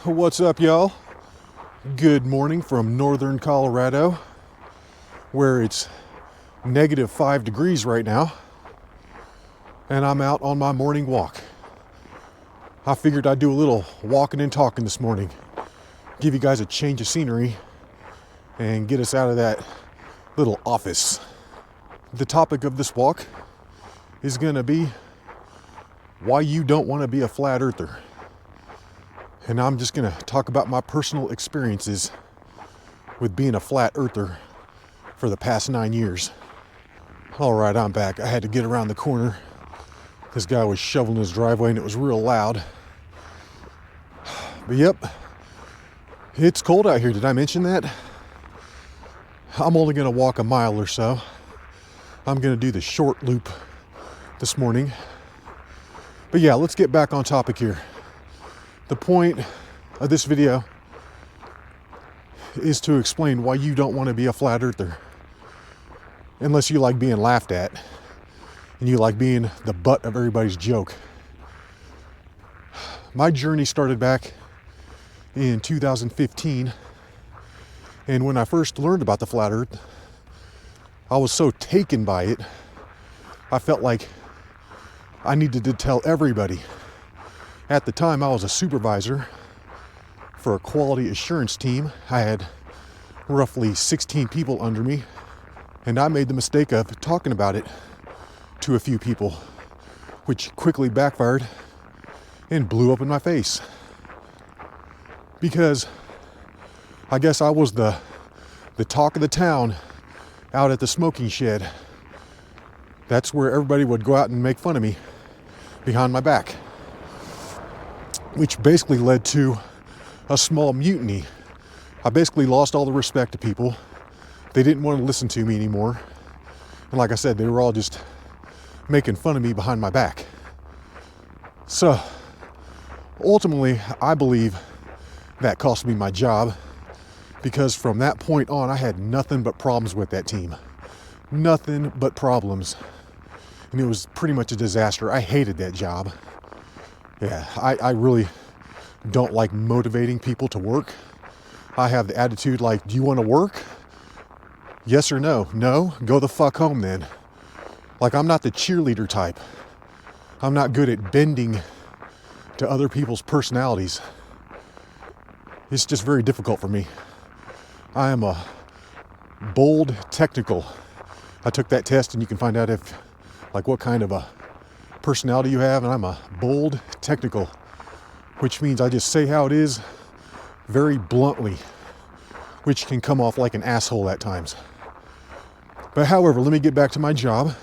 What's up, y'all? Good morning from northern Colorado, where it's -5 degrees right now, and I'm out on my morning walk. I figured I'd do a little walking and talking this morning, give you guys a change of scenery, and get us out of that little office. The topic of this walk is gonna be why you don't want to be a flat earther. And I'm just gonna talk about my personal experiences with being a flat earther for the past 9 years. All right, I'm back. I had to get around the corner. This guy was shoveling his driveway and it was real loud. But yep, it's cold out here. Did I mention that? I'm only gonna walk a mile or so. I'm gonna do the short loop this morning. But yeah, let's get back on topic here. The point of this video is to explain why you don't want to be a flat earther. Unless you like being laughed at and you like being the butt of everybody's joke. My journey started back in 2015, and when I first learned about the flat earth, I was so taken by it, I felt like I needed to tell everybody. At the time, I was a supervisor for a quality assurance team. I had roughly 16 people under me, and I made the mistake of talking about it to a few people, which quickly backfired and blew up in my face. Because I guess I was the talk of the town out at the smoking shed. That's where everybody would go out and make fun of me behind my back, which basically led to a small mutiny. I basically lost all the respect to people. They didn't want to listen to me anymore. And like I said, they were all just making fun of me behind my back. So ultimately, I believe that cost me my job, because from that point on, I had nothing but problems with that team. Nothing but problems. And it was pretty much a disaster. I hated that job. Yeah, I really don't like motivating people to work. I have the attitude like, do you want to work? Yes or no? No? Go the fuck home then. Like, I'm not the cheerleader type. I'm not good at bending to other people's personalities. It's just very difficult for me. I am a bold technical. I took that test and you can find out what kind of a personality you have, and I'm a bold technical, which means I just say how it is very bluntly, which can come off like an asshole at times. But however, let me get back to my job.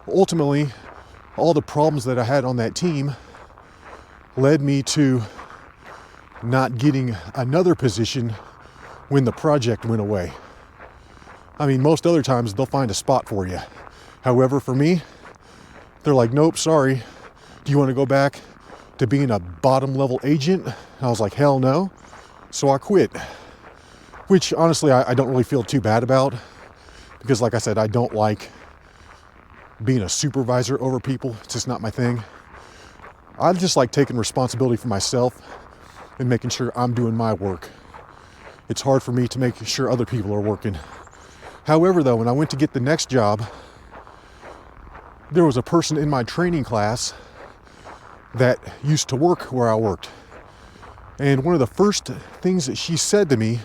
Ultimately, all the problems that I had on that team led me to not getting another position when the project went away. I mean, most other times they'll find a spot for you. However, for me, they're like, nope, sorry. Do you want to go back to being a bottom level agent? And I was like, hell no. So I quit. Which honestly, I don't really feel too bad about, because like I said, I don't like being a supervisor over people. It's just not my thing. I just like taking responsibility for myself and making sure I'm doing my work. It's hard for me to make sure other people are working. However, though, when I went to get the next job, there was a person in my training class that used to work where I worked. And one of the first things that she said to me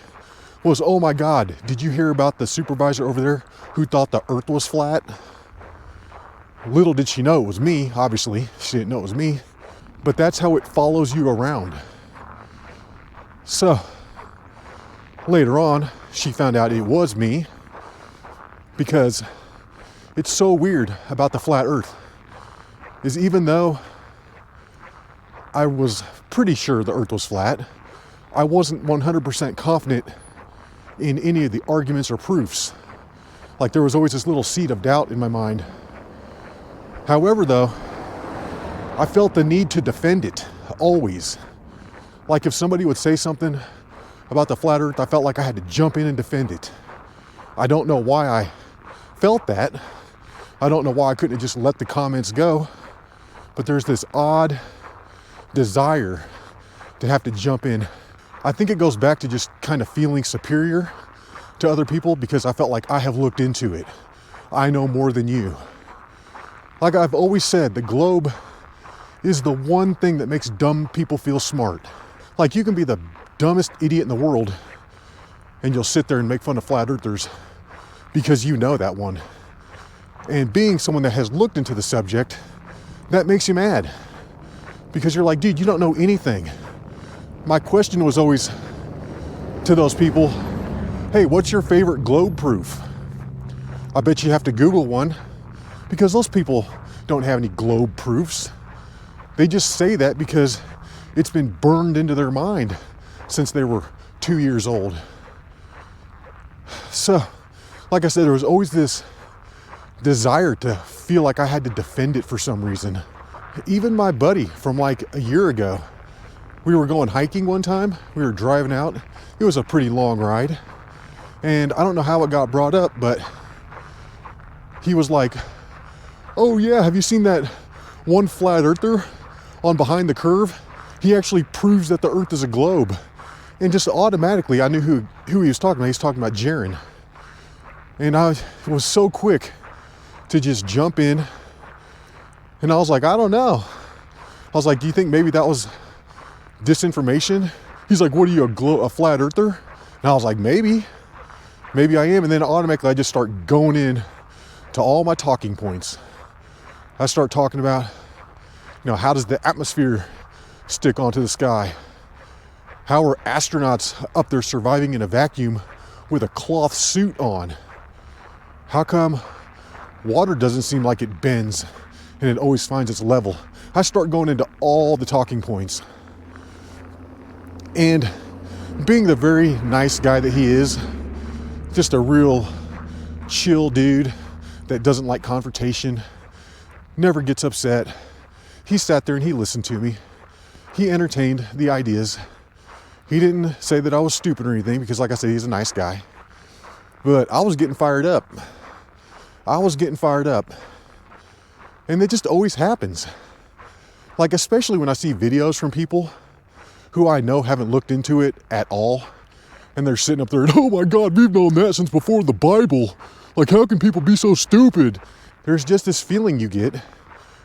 was, oh my God, did you hear about the supervisor over there who thought the earth was flat? Little did she know it was me, obviously. She didn't know it was me. But that's how it follows you around. So later on, she found out it was me, because it's so weird about the flat earth is, even though I was pretty sure the earth was flat, I wasn't 100% confident in any of the arguments or proofs. Like, there was always this little seed of doubt in my mind. However, though, I felt the need to defend it, always. Like, if somebody would say something about the flat earth, I felt like I had to jump in and defend it. I don't know why I felt that. I don't know why I couldn't have just let the comments go, but there's this odd desire to have to jump in. I think it goes back to just kind of feeling superior to other people because I felt like I have looked into it. I know more than you. Like I've always said, the globe is the one thing that makes dumb people feel smart. Like you can be the dumbest idiot in the world and you'll sit there and make fun of flat earthers because you know that one. And being someone that has looked into the subject, that makes you mad because you're like, dude, you don't know anything. My question was always to those people, hey, what's your favorite globe proof? I bet you have to Google one because those people don't have any globe proofs. They just say that because it's been burned into their mind since they were 2 years old. So, like I said, there was always this desire to feel like I had to defend it for some reason. Even my buddy from like a year ago, we were going hiking one time. We were driving out. It was a pretty long ride. And I don't know how it got brought up, but he was like, oh yeah, have you seen that one flat earther on Behind the Curve? He actually proves that the earth is a globe. And just automatically I knew who he was talking about. He's talking about Jaron. And I was so quick to just jump in. And I was like, I don't know. I was like, do you think maybe that was disinformation? He's like, what are you, a flat earther? And I was like, maybe I am. And then automatically I just start going in to all my talking points. I start talking about, how does the atmosphere stick onto the sky? How are astronauts up there surviving in a vacuum with a cloth suit on? How come water doesn't seem like it bends and it always finds its level? I start going into all the talking points. And being the very nice guy that he is, just a real chill dude that doesn't like confrontation, never gets upset. He sat there and he listened to me. He entertained the ideas. He didn't say that I was stupid or anything because, like I said, he's a nice guy. But I was getting fired up. And it just always happens. Like, especially when I see videos from people who I know haven't looked into it at all. And they're sitting up there and, oh my God, we've known that since before the Bible. Like, how can people be so stupid? There's just this feeling you get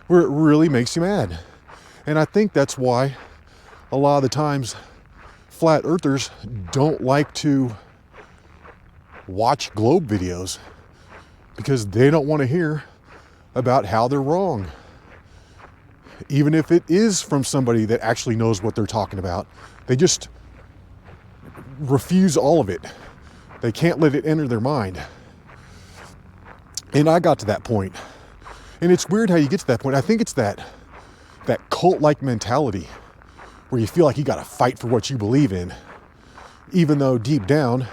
where it really makes you mad. And I think that's why a lot of the times flat earthers don't like to watch globe videos because they don't want to hear about how they're wrong. Even if it is from somebody that actually knows what they're talking about, they just refuse all of it. They can't let it enter their mind. And I got to that point. And it's weird how you get to that point. I think it's that cult-like mentality where you feel like you got to fight for what you believe in, even though deep down,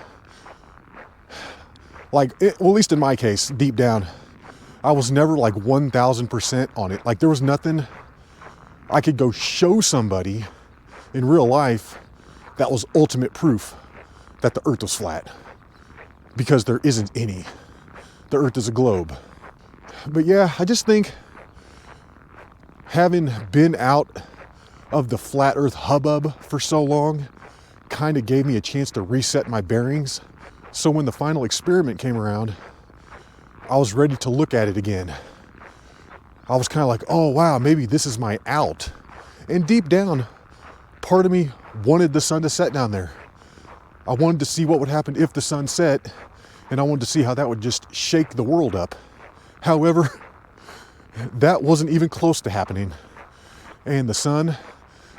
at least in my case, deep down, I was never like 1,000% on it. Like there was nothing I could go show somebody in real life that was ultimate proof that the earth was flat, because there isn't any. The earth is a globe. But yeah, I just think having been out of the flat earth hubbub for so long kind of gave me a chance to reset my bearings. So when the final experiment came around, I was ready to look at it again. I was kind of like, oh wow, maybe this is my out. And deep down, part of me wanted the sun to set down there. I wanted to see what would happen if the sun set, and I wanted to see how that would just shake the world up. However, that wasn't even close to happening. And the sun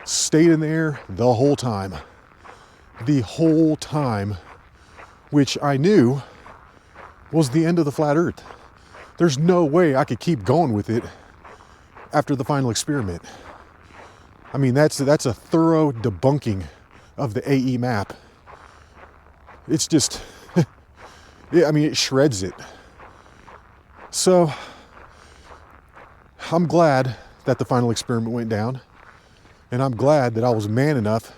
stayed in the air the whole time. The whole time, which I knew was the end of the flat earth. There's no way I could keep going with it after the final experiment. I mean, that's a thorough debunking of the AE map. It's just, it shreds it. So, I'm glad that the final experiment went down, and I'm glad that I was man enough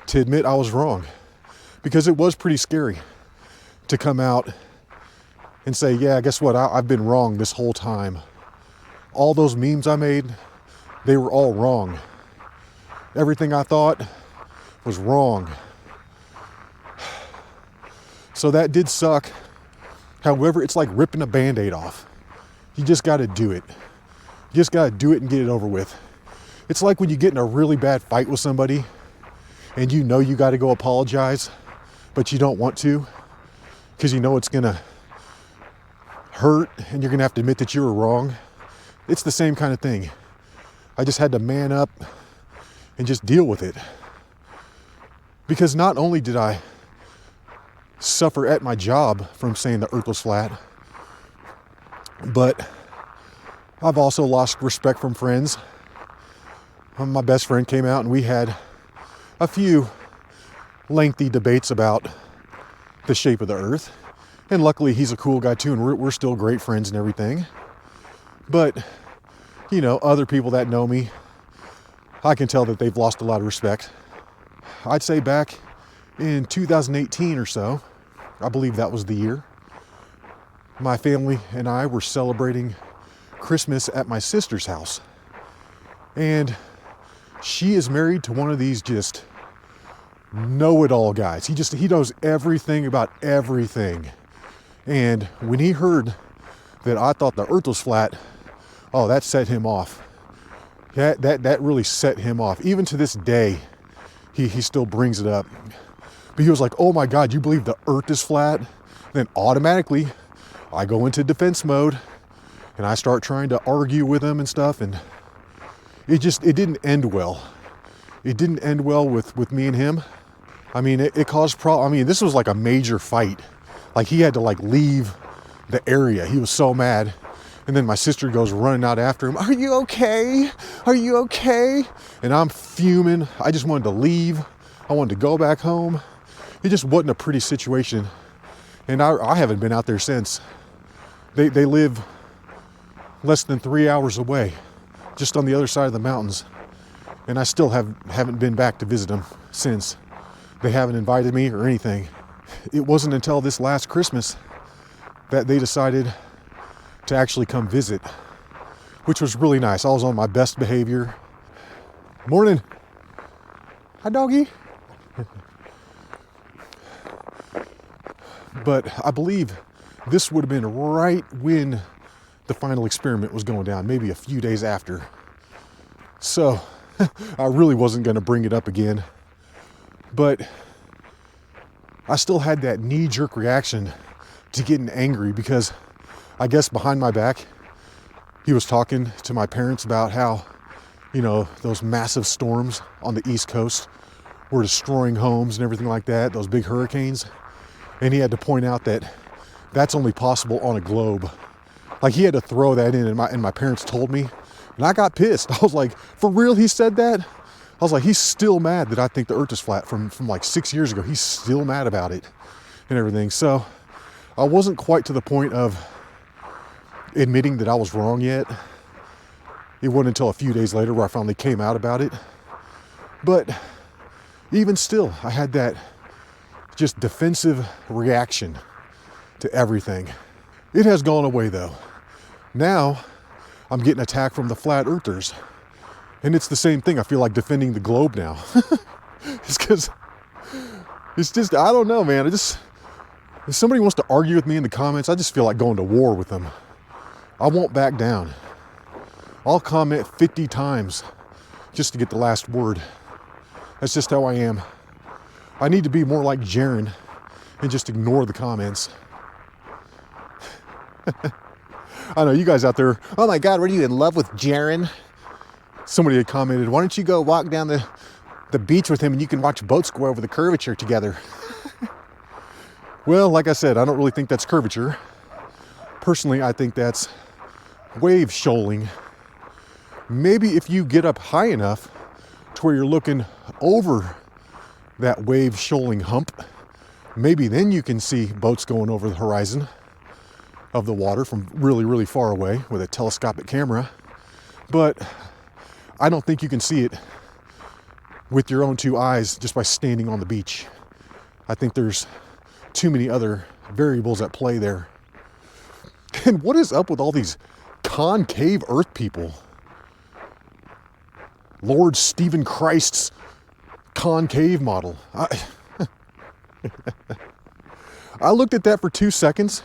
to admit I was wrong, because it was pretty scary to come out and say, yeah, guess what? I've been wrong this whole time. All those memes I made, they were all wrong. Everything I thought was wrong. So that did suck. However, it's like ripping a Band-Aid off. You just got to do it. You just got to do it and get it over with. It's like when you get in a really bad fight with somebody and you know you got to go apologize, but you don't want to because you know it's going to hurt and you're going to have to admit that you were wrong. It's the same kind of thing. I just had to man up and just deal with it. Because not only did I suffer at my job from saying the earth was flat, but I've also lost respect from friends. My best friend came out and we had a few lengthy debates about the shape of the earth. And luckily he's a cool guy too, and we're still great friends and everything. But, you know, other people that know me, I can tell that they've lost a lot of respect. I'd say back in 2018 or so, I believe that was the year, my family and I were celebrating Christmas at my sister's house. And she is married to one of these just know-it-all guys. He knows everything about everything. And when he heard that I thought the earth was flat, oh, that set him off. That really set him off. Even to this day, he still brings it up. But he was like, oh my God, you believe the earth is flat? And then automatically, I go into defense mode and I start trying to argue with him and stuff. And it didn't end well. It didn't end well with me and him. I mean, it caused problems. I mean, this was like a major fight. Like he had to like leave the area. He was so mad. And then my sister goes running out after him. Are you okay? Are you okay? And I'm fuming. I just wanted to leave. I wanted to go back home. It just wasn't a pretty situation. And I haven't been out there since. They live less than 3 hours away, just on the other side of the mountains. And I still haven't been back to visit them since. They haven't invited me or anything. It wasn't until this last Christmas that they decided to actually come visit, which was really nice. I was on my best behavior. Morning. Hi, doggy. But I believe this would have been right when the final experiment was going down, maybe a few days after. So I really wasn't going to bring it up again. But I still had that knee-jerk reaction to getting angry because I guess behind my back, he was talking to my parents about how, you know, those massive storms on the East Coast were destroying homes and everything like that, those big hurricanes. And he had to point out that that's only possible on a globe. Like he had to throw that in, and my parents told me, and I got pissed. I was like, for real, he said that? I was like, he's still mad that I think the earth is flat from like 6 years ago. He's still mad about it and everything. So I wasn't quite to the point of admitting that I was wrong yet. It wasn't until a few days later where I finally came out about it. But even still, I had that just defensive reaction to everything. It has gone away though. Now I'm getting attacked from the flat earthers. And it's the same thing. I feel like defending the globe now. It's because it's just, I don't know, man. If somebody wants to argue with me in the comments, I just feel like going to war with them. I won't back down. I'll comment 50 times just to get the last word. That's just how I am. I need to be more like Jaron and just ignore the comments. I know you guys out there, oh my God, were you in love with Jaron? Somebody had commented, why don't you go walk down the beach with him and you can watch boats go over the curvature together? Well, like I said, I don't really think that's curvature. Personally, I think that's wave shoaling. Maybe if you get up high enough to where you're looking over that wave shoaling hump, maybe then you can see boats going over the horizon of the water from really, really far away with a telescopic camera. But I don't think you can see it with your own two eyes just by standing on the beach. I think there's too many other variables at play there. And what is up with all these concave earth people? Lord Stephen Christ's concave model. I looked at that for 2 seconds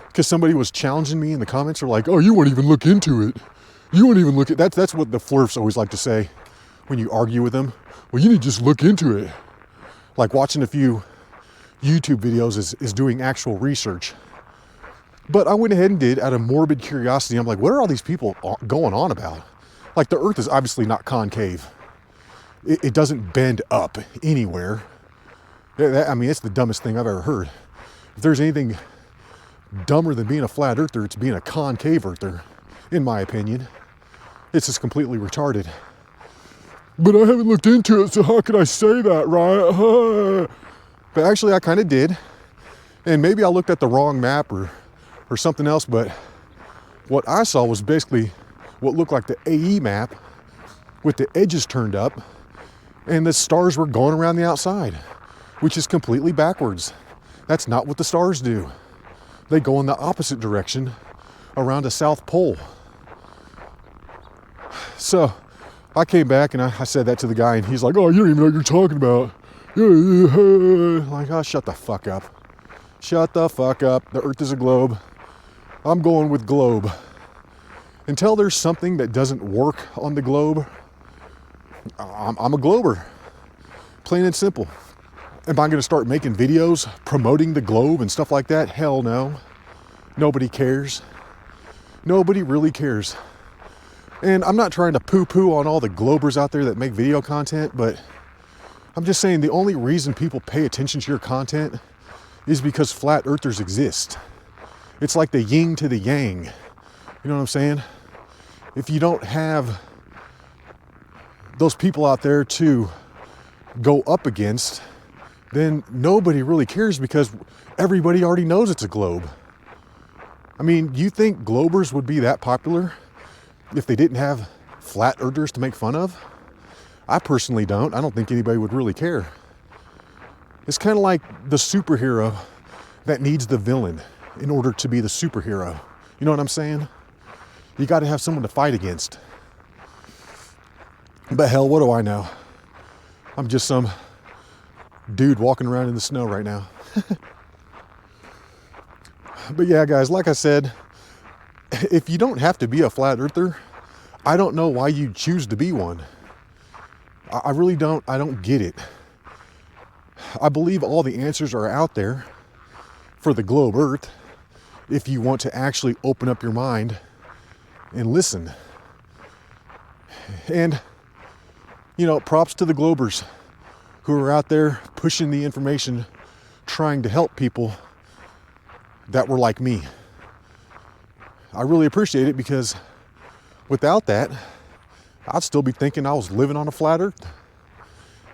because somebody was challenging me in the comments. They're like, oh, you won't even look into it. You won't even look at that. That's what the flirts always like to say when you argue with them. Well, you need to just look into it. Like watching a few YouTube videos is doing actual research. But I went ahead and did out of morbid curiosity. I'm like, what are all these people going on about? Like, the earth is obviously not concave. It doesn't bend up anywhere. I mean, it's the dumbest thing I've ever heard. If there's anything dumber than being a flat earther, it's being a concave earther, in my opinion. It's just completely retarded. But I haven't looked into it, so how could I say that, right? But actually, I kind of did. And maybe I looked at the wrong map or something else, but what I saw was basically what looked like the AE map with the edges turned up, and the stars were going around the outside, which is completely backwards. That's not what the stars do. They go in the opposite direction around a south pole. So I came back and I said that to the guy, and he's like, oh, you don't even know what you're talking about. Like, oh, shut the fuck up. Shut the fuck up. The earth is a globe. I'm going with globe. Until there's something that doesn't work on the globe, I'm a glober. Plain and simple. Am I going to start making videos promoting the globe and stuff like that? Hell no. Nobody cares. Nobody really cares. And I'm not trying to poo-poo on all the globers out there that make video content, but I'm just saying the only reason people pay attention to your content is because flat earthers exist. It's like the yin to the yang. You know what I'm saying? If you don't have those people out there to go up against, then nobody really cares because everybody already knows it's a globe. I mean, you think globers would be that popular if they didn't have flat earthers to make fun of? I personally don't. I don't think anybody would really care. It's kind of like the superhero that needs the villain in order to be the superhero. You know what I'm saying? You got to have someone to fight against. But hell, what do I know? I'm just some dude walking around in the snow right now. But yeah, guys, like I said, if you don't have to be a flat earther, I don't know why you choose to be one. I really don't. I don't get it. I believe all the answers are out there for the globe earth if you want to actually open up your mind and listen. And, you know, props to the globers who are out there pushing the information, trying to help people that were like me. I really appreciate it because without that, I'd still be thinking I was living on a flat earth.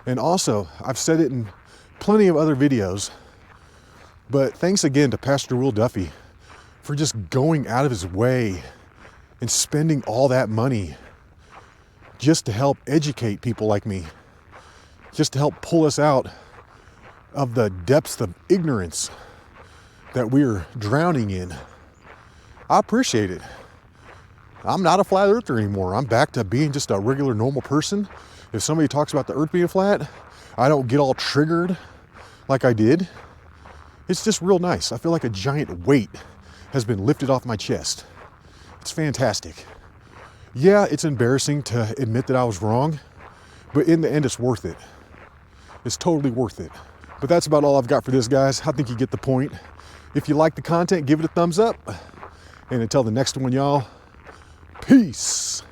And also, I've said it in plenty of other videos, but thanks again to Pastor Will Duffy for just going out of his way and spending all that money just to help educate people like me, just to help pull us out of the depths of ignorance that we're drowning in. I appreciate it. I'm not a flat earther anymore. I'm back to being just a regular normal person. If somebody talks about the earth being flat, I don't get all triggered like I did. It's just real nice. I feel like a giant weight has been lifted off my chest. It's fantastic. Yeah, it's embarrassing to admit that I was wrong, but in the end, it's worth it. It's totally worth it. But that's about all I've got for this, guys. I think you get the point. If you like the content, give it a thumbs up. And until the next one, y'all, peace.